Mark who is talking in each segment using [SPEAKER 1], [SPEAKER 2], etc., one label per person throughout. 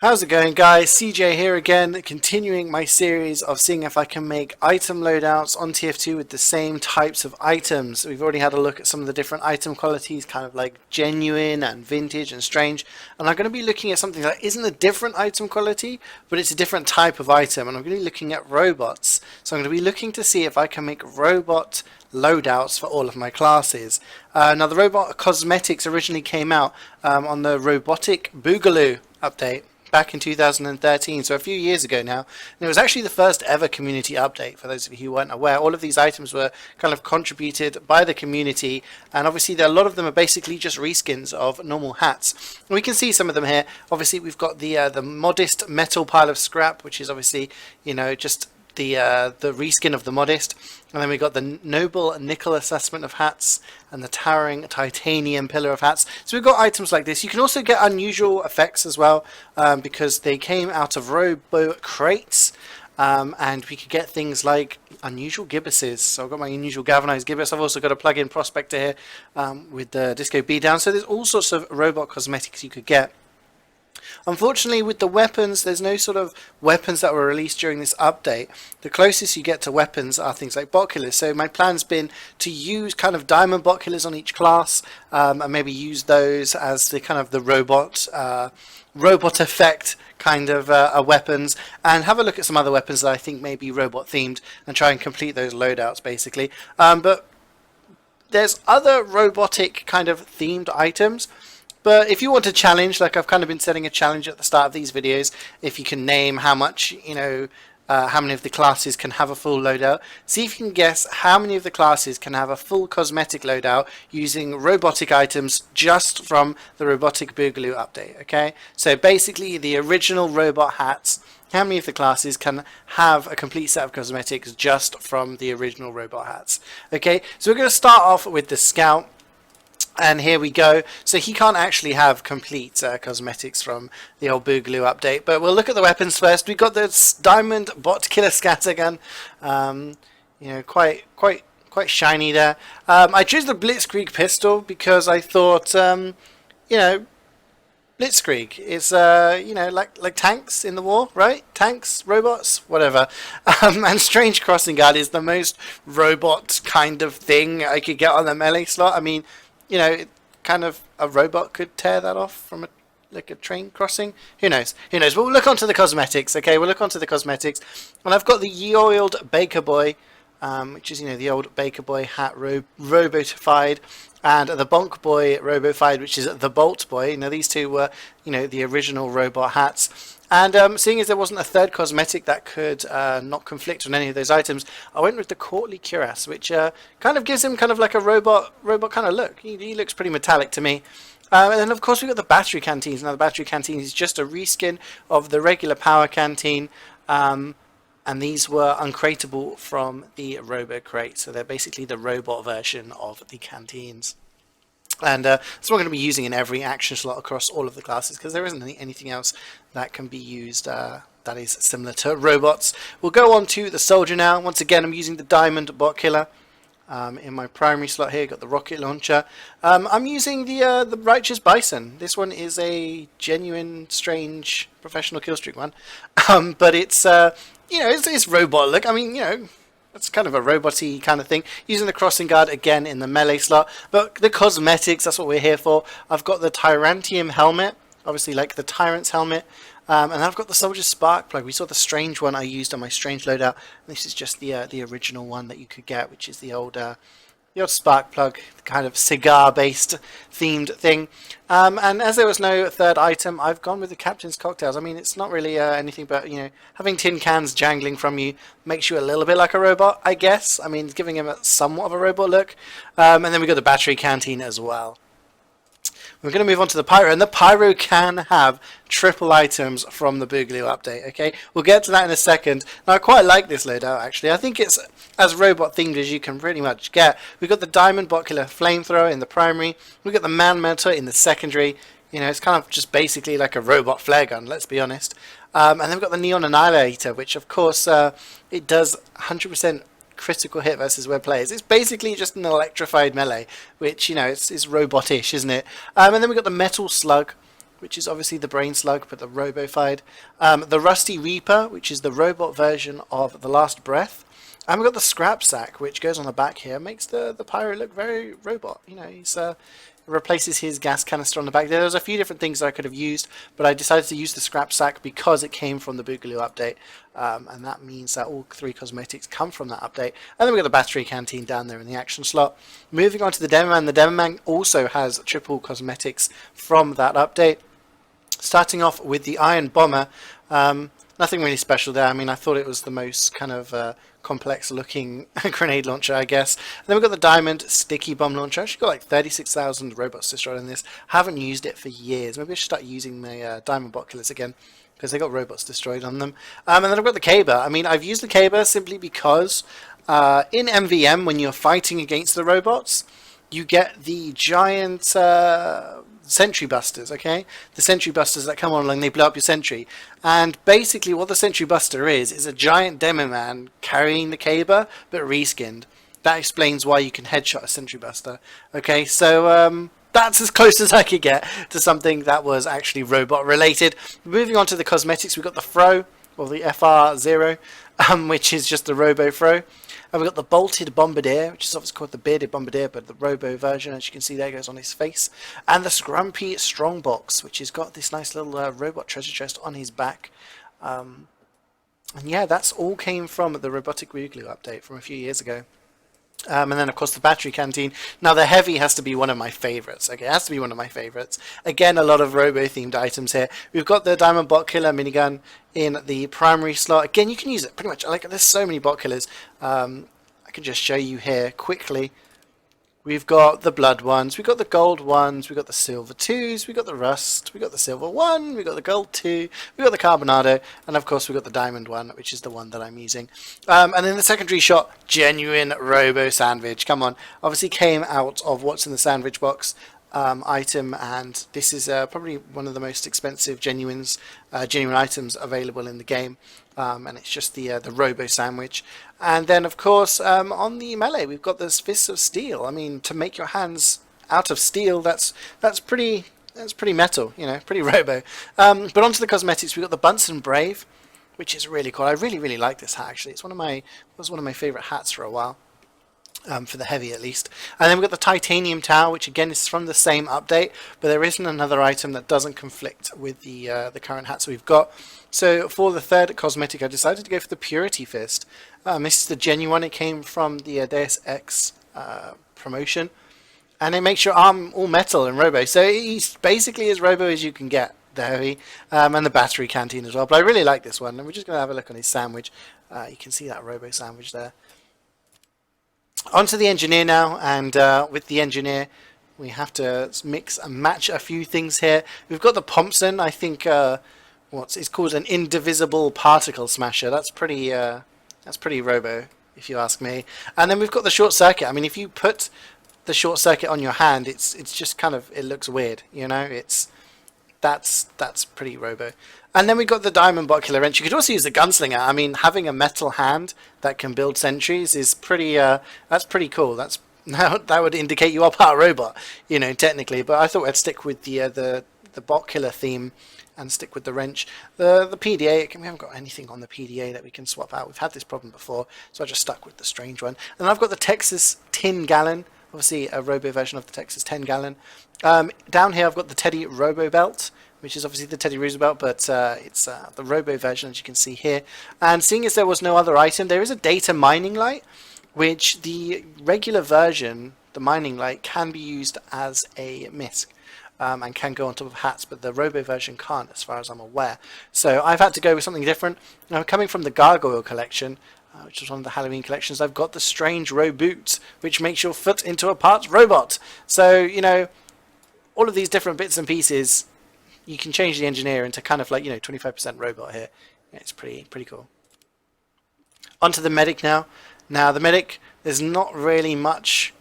[SPEAKER 1] How's it going, guys? CJ here again, continuing my series of seeing if I can make item loadouts on TF2 with the same types of items. We've already had a look at some of the different item qualities, kind of like genuine and vintage and strange, and I'm going to be looking at something that isn't a different item quality, but it's a different type of item, and I'm going to be looking at robots. So I'm going to be looking to see if I can make robot loadouts for all of my classes. Now the robot cosmetics originally came out on the robotic boogaloo update back in 2013, so a few years ago now, and it was actually the first ever community update. For those of you who weren't aware, all of these items were kind of contributed by the community, and obviously a lot of them are basically just reskins of normal hats. And we can see some of them here. Obviously we've got the modest metal pile of scrap, which is obviously, you know, just the reskin of the modest, and then we got the noble nickel assessment of hats and the towering titanium pillar of hats. So we've got items like this. You can also get unusual effects as well, because they came out of robo crates, and we could get things like unusual gibbuses. So I've got my unusual galvanized gibbous. I've also got a plug-in prospector here with the disco beat down. So there's all sorts of robot cosmetics you could get. Unfortunately, with the weapons, there's no sort of weapons that were released during this update. The closest you get to weapons are things like bot killers. So my plan's been to use kind of diamond bot killers on each class, and maybe use those as the kind of the robot effect kind of weapons, and have a look at some other weapons that I think may be robot themed and try and complete those loadouts basically. But there's other robotic kind of themed items. But if you want a challenge, like I've kind of been setting a challenge at the start of these videos, if you can name how much, you know, how many of the classes can have a full loadout, see if you can guess how many of the classes can have a full cosmetic loadout using robotic items just from the robotic boogaloo update, okay? So basically the original robot hats, how many of the classes can have a complete set of cosmetics just from the original robot hats, okay? So we're going to start off with the Scout. And here we go. So he can't actually have complete cosmetics from the old Boogaloo update, but we'll look at the weapons first. We've got this diamond bot killer scattergun, you know, quite shiny there. I chose the Blitzkrieg pistol because I thought, you know, Blitzkrieg is, you know, like tanks in the war, right? Tanks, robots, whatever. And Strange Crossing Guard is the most robot kind of thing I could get on the melee slot. I mean, you know, kind of a robot could tear that off from like a train crossing. Who knows? Who knows? But we'll look onto the cosmetics. Okay, we'll look onto the cosmetics. And I've got the Ye Oiled Baker Boy, which is, you know, the old Baker Boy hat robotified, and the Bonk Boy robotified, which is the Bolt Boy. Now these two were, you know, the original robot hats. And seeing as there wasn't a third cosmetic that could not conflict on any of those items, I went with the Courtly Cuirass, which kind of gives him kind of like a robot kind of look. He looks pretty metallic to me. And then of course we've got the Battery Canteens. Now the Battery Canteen is just a reskin of the regular Power Canteen, and these were uncrateable from the Robo Crate, so they're basically the robot version of the canteens. And that's what we're going to be using in every action slot across all of the classes, because there isn't anything else that can be used that is similar to robots. We'll go on to the Soldier now. Once again, I'm using the Diamond Bot Killer. In my primary slot here, got the Rocket Launcher. I'm using the Righteous Bison. This one is a genuine, strange, professional killstreak one. But it's, you know, it's robot look. I mean, you know, that's kind of a robot-y kind of thing. Using the Crossing Guard again in the melee slot. But the cosmetics, that's what we're here for. I've got the Tyrantium helmet, obviously like the Tyrant's helmet. And I've got the Soldier Spark Plug. We saw the strange one I used on my strange loadout. This is just the original one that you could get, which is the old spark plug, kind of cigar-based themed thing. And as there was no third item, I've gone with the Captain's Cocktails. I mean, it's not really anything but, you know, having tin cans jangling from you makes you a little bit like a robot, I guess. I mean, giving him somewhat of a robot look. And then we've got the Battery Canteen as well. We're going to move on to the Pyro, and the Pyro can have triple items from the Boogaloo update, okay? We'll get to that in a second. Now, I quite like this loadout, actually. I think it's as robot-themed as you can pretty much get. We've got the Diamond Bot Killer Flamethrower in the primary. We've got the Man Mentor in the secondary. You know, it's kind of just basically like a robot flare gun, let's be honest. And then we've got the Neon Annihilator, which, of course, it does 100% critical hit versus web players. It's basically just an electrified melee, which, you know, it's robotish, isn't it? And then we've got the Metal Slug, which is obviously the Brain Slug, but the robofied. The Rusty Reaper, which is the robot version of the Last Breath. And we've got the Scrap Sack, which goes on the back here, makes the Pyro look very robot. You know, he's replaces his gas canister on the back. There's a few different things that I could have used, but I decided to use the Scrap Sack because it came from the Boogaloo update, and that means that all 3 cosmetics come from that update. And then we've got the Battery Canteen down there in the action slot. Moving on to the Demoman. The Demoman also has triple cosmetics from that update. Starting off with the Iron Bomber. Nothing really special there. I mean, I thought it was the most kind of complex looking grenade launcher, I guess. And then we've got the Diamond Sticky Bomb Launcher. I actually got like 36,000 robots destroyed in this. Haven't used it for years. Maybe I should start using the Diamond Bot Killers again, because they got robots destroyed on them. And then I've got the Caber. I mean, I've used the Caber simply because in MVM, when you're fighting against the robots, you get the giant sentry busters, okay? The sentry busters that come on and they blow up your sentry. And basically what the sentry buster is a giant Demoman carrying the Caber, but reskinned. That explains why you can headshot a sentry buster. Okay, so that's as close as I could get to something that was actually robot related. Moving on to the cosmetics, we've got the Fro, or the FR0, which is just the Robo Fro. And we've got the Bolted Bombardier, which is obviously called the Bearded Bombardier, but the Robo version, as you can see there, goes on his face. And the Scrumpy Strongbox, which has got this nice little robot treasure chest on his back. And yeah, that's all came from the Robotic Boogaloo update from a few years ago. And then, of course, the Battery Canteen. Now, the Heavy has to be one of my favourites. Okay, it has to be one of my favourites. Again, a lot of Robo-themed items here. We've got the Diamond Bot Killer minigun in the primary slot. Again, you can use it pretty much. Like, there's so many bot killers. I can just show you here quickly. We've got the blood ones, we've got the gold ones, we've got the silver 2s, we've got the rust, we've got the silver 1, we've got the gold 2, we've got the carbonado, and of course we've got the diamond one, which is the one that I'm using. And then the secondary shot, genuine Robo Sandwich. Come on, obviously came out of what's in the sandwich box item, and this is probably one of the most expensive genuine items available in the game. And it's just the Robo Sandwich. And then, of course, on the melee, we've got this Fists of Steel. I mean, to make your hands out of steel, that's pretty metal, you know, pretty Robo. But onto the cosmetics, we've got the Bunsen Brave, which is really cool. I really like this hat, actually. It was one of my favourite hats for a while. For the Heavy at least. And then we've got the Titanium Tower, which again is from the same update, but there isn't another item that doesn't conflict with the current hats we've got. So for the third cosmetic, I decided to go for the Purity Fist. This is the genuine one. It came from the Deus Ex promotion, and it makes your arm all metal and Robo. So he's basically as Robo as you can get, the Heavy, and the Battery Canteen as well. But I really like this one, and we're just going to have a look on his sandwich. You can see that Robo sandwich there. Onto the Engineer now, and with the Engineer we have to mix and match a few things here. We've got the Thompson. I think it's called an Indivisible Particle Smasher. That's pretty Robo, if you ask me. And then we've got the Short Circuit. I mean, if you put the Short Circuit on your hand, it's just kind of, it looks weird, you know. That's pretty Robo. And then we've got the Diamond Bot Killer Wrench. You could also use the Gunslinger. I mean, having a metal hand that can build sentries is pretty. That's pretty cool. That would indicate you are part robot, you know, technically. But I thought I'd stick with the Bot Killer theme and stick with the wrench. The PDA. We haven't got anything on the PDA that we can swap out. We've had this problem before, so I just stuck with the strange one. And I've got the Texas Tin Gallon. Obviously, a Robo version of the Texas 10 Gallon. Down here, I've got the Teddy Robo Belt, which is obviously the Teddy Roosevelt, but it's the Robo version, as you can see here. And seeing as there was no other item, there is a data mining light, which the regular version, the mining light, can be used as a misc. And can go on top of hats, but the Robo version can't, as far as I'm aware. So I've had to go with something different. Now, coming from the Gargoyle collection, which is one of the Halloween collections, I've got the Strange Row Boots, which makes your foot into a parts robot. So, you know, all of these different bits and pieces, you can change the Engineer into kind of like, you know, 25% robot here. It's pretty cool. Onto the Medic now. Now, the Medic, there's not really much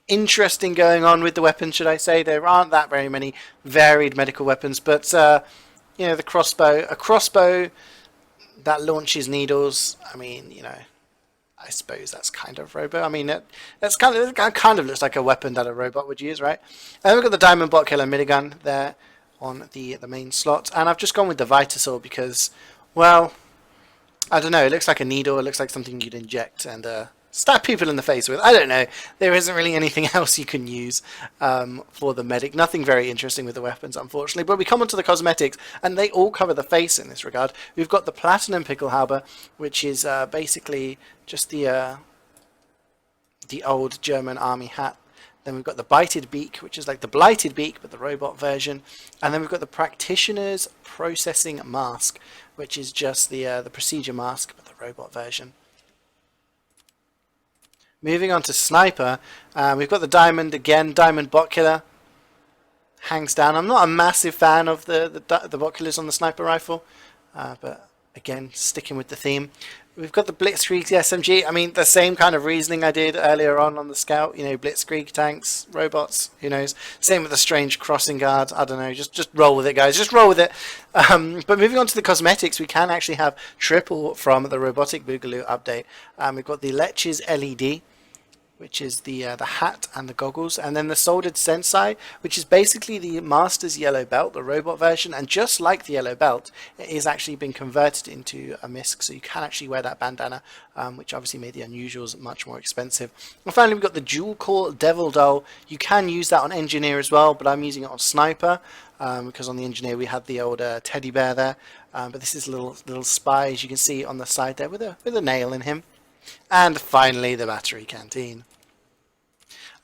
[SPEAKER 1] interesting going on with the weapons, should I say. There aren't that very many varied medical weapons, but you know, the crossbow, a crossbow that launches needles. I mean, you know, I suppose that's kind of Robo. I mean, it kind of looks like a weapon that a robot would use, right? And then we've got the Diamond Bot Killer minigun there. on the main slot. And I've just gone with the Vitasaur because, well, I don't know, it looks like a needle, it looks like something you'd inject and stab people in the face with. I don't know, there isn't really anything else you can use for the medic. Nothing very interesting with the weapons, unfortunately. But we come on to the cosmetics, and they all cover the face in this regard. We've got the Platinum Pickelhaube, which is basically just the old German army hat. Then we've got the Bited Beak, which is like the Blighted Beak, but the robot version. And then we've got the Practitioner's Processing Mask, which is just the procedure mask, but the robot version. Moving on to Sniper, we've got the Diamond again, Diamond Bot Killer. Hangs down. I'm not a massive fan of the bot killers on the Sniper rifle, but again, sticking with the theme. We've got the Blitzkrieg SMG. I mean, the same kind of reasoning I did earlier on the Scout. You know, Blitzkrieg tanks, robots, who knows. Same with the Strange Crossing Guard. I don't know, just roll with it, guys. Just roll with it. But moving on to the cosmetics, we can actually have triple from the Robotic Boogaloo update. We've got the Lech's LED, which is the hat and the goggles, and then the Soldered Sensei, which is basically the Master's Yellow Belt, the robot version, and just like the Yellow Belt, it is actually been converted into a MISC, so you can actually wear that bandana, which obviously made the Unusuals much more expensive. And finally, we've got the Dual Core Devil Doll. You can use that on Engineer as well, but I'm using it on Sniper, because on the Engineer we had the old teddy bear there, but this is a little spy, as you can see on the side there, with a nail in him. And finally, the Battery Canteen.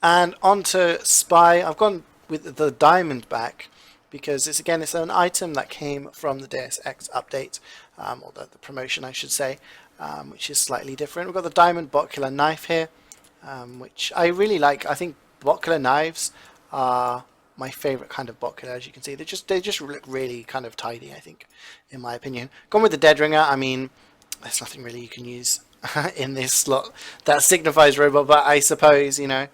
[SPEAKER 1] And onto Spy, I've gone with the Diamond back because it's an item that came from the Deus Ex update, or the promotion I should say, which is slightly different. We've got the Diamond Bot Killer knife here, which I really like. I think Bot Killer knives are my favorite kind of bot killer. As you can see, they just look really kind of tidy, I think, in my opinion. Gone with the Dead Ringer. I mean, there's nothing really you can use in this slot that signifies robot, but I suppose, you know,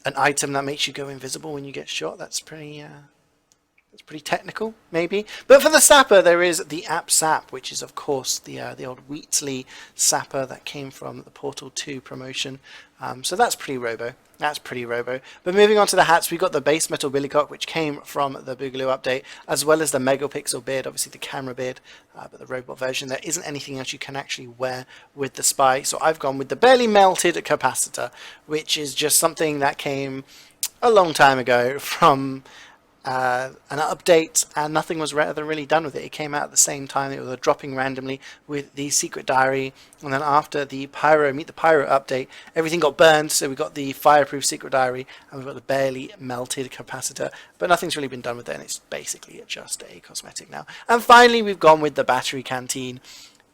[SPEAKER 1] an item that makes you go invisible when you get shot, that's pretty technical, maybe. But for the Sapper, there is the App Sap, which is of course the old Wheatley Sapper that came from the Portal 2 promotion. So that's pretty robo. That's pretty robo. But moving on to the hats, we've got the Base Metal Billycock, which came from the Boogaloo update, as well as the Megapixel beard, obviously the camera beard, but the robot version. There isn't anything else you can actually wear with the Spy, so I've gone with the Barely Melted Capacitor, which is just something that came a long time ago from an update, and nothing was really done with it. It came out at the same time. It was dropping randomly with the Secret Diary, and then after the Meet the Pyro update, everything got burned, so we got the Fireproof Secret Diary, and we've got the Barely Melted Capacitor, but nothing's really been done with it, and it's basically just a cosmetic now. And finally, we've gone with the Battery Canteen,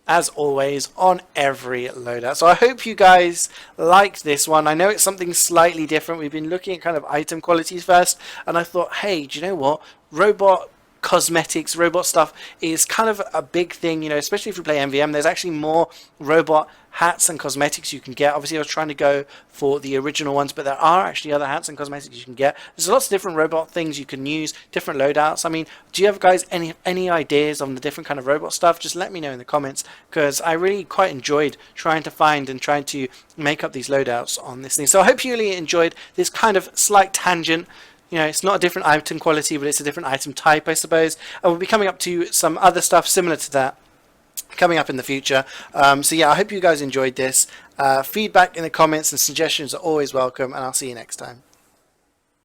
[SPEAKER 1] as always, on every loadout. So I hope you guys liked this one. I know it's something slightly different. We've been looking at kind of item qualities first, and I thought, hey, do you know what? Robot cosmetics, robot stuff is kind of a big thing, you know, especially if you play MVM. There's actually more robot hats and cosmetics you can get. Obviously, I was trying to go for the original ones, but there are actually other hats and cosmetics you can get. There's lots of different robot things you can use, different loadouts. I mean, do you have guys any ideas on the different kind of robot stuff? Just let me know in the comments, because I really quite enjoyed trying to find and trying to make up these loadouts on this thing. So I hope you really enjoyed this kind of slight tangent. You know, it's not a different item quality, but it's a different item type, I suppose. And we'll be coming up to some other stuff similar to that coming up in the future. So yeah, I hope you guys enjoyed this. Feedback in the comments and suggestions are always welcome, and I'll see you next time.